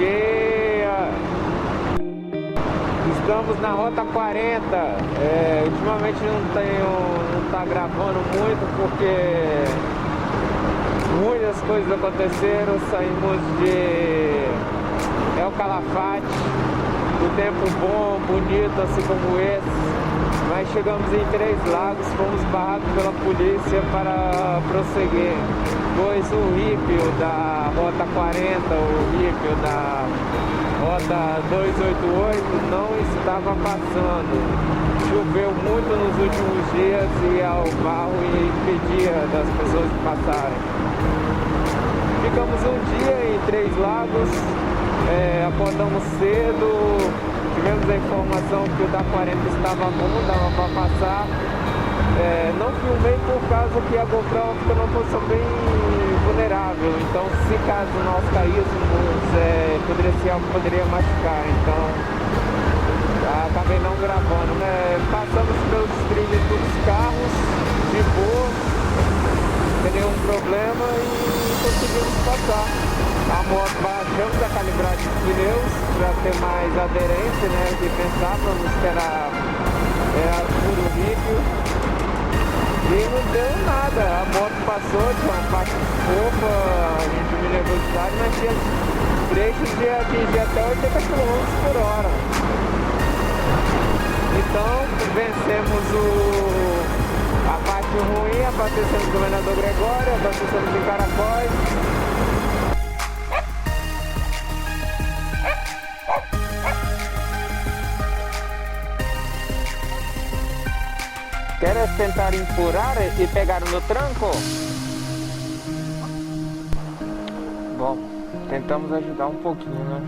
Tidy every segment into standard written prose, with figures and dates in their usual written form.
dia! Estamos na rota 40. Ultimamente não tá gravando muito porque muitas coisas aconteceram. Saímos de El Calafate, do tempo bom, bonito, assim como esse. Mas chegamos em Três Lagos, fomos barrados pela polícia para prosseguir, pois o rípio da rota 40, o rípio da rota 288 não estava passando. Choveu muito nos últimos dias e ao barro impedia das pessoas de passarem. Ficamos um dia em Três Lagos, acordamos cedo. Tivemos a informação que o da 40 estava bom, dava para passar. Não filmei por causa que a Gopro fica numa posição bem vulnerável. Então, se caso nós caíssemos, poderia machucar. Então, acabei não gravando. Passamos pelos trilhos dos carros, de boa, sem nenhum problema e conseguimos passar. A moto, baixamos a calibragem dos pneus para ter mais aderência, que pensávamos que era puro rípio. E não deu nada, a moto passou, tinha uma parte fofa, a gente diminuiu a velocidade, mas tinha trechos de atingir até 80 km por hora. Então vencemos a parte ruim, abastecemos o governador Gregório, abastecemos em Caracóis. Queres tentar empurrar e pegar no tranco? Bom, tentamos ajudar um pouquinho, né?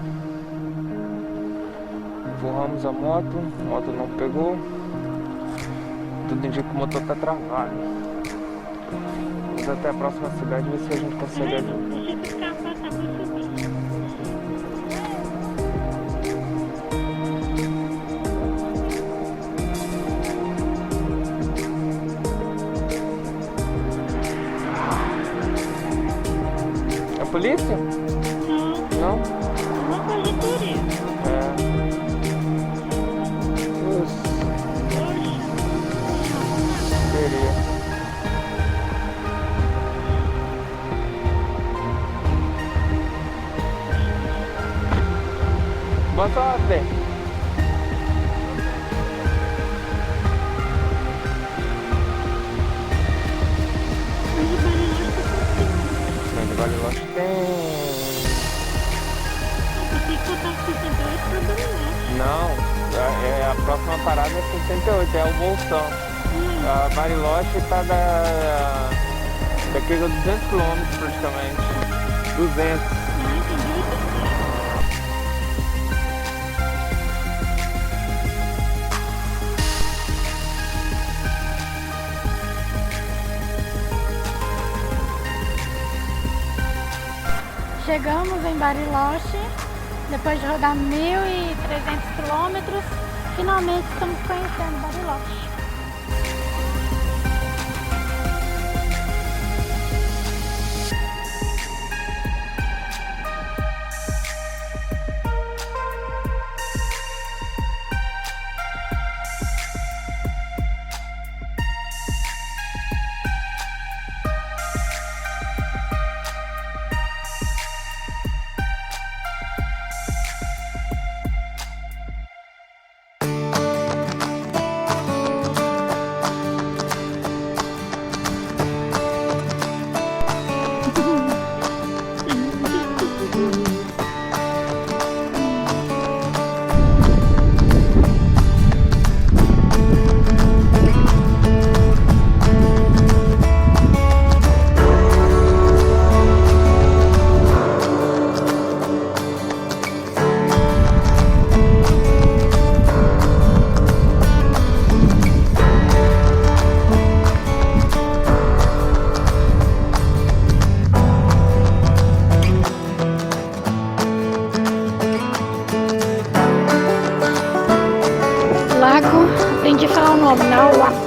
Empurramos a moto não pegou. Tudo indica que o motor tá travado. Vamos até a próxima cidade ver se a gente consegue ajudar. Polícia? Não. Uma coisa de turismo. Seria. Boa sorte. Bariloche tem... Você que botar 68 para Bariloche. Não, a próxima parada é 68, é o Voltar. A Bariloche está daqui a 200 km praticamente. 200. Chegamos em Bariloche, depois de rodar 1.300 quilômetros, finalmente estamos conhecendo Bariloche. Lago, aprendi a falar o nome, Olá.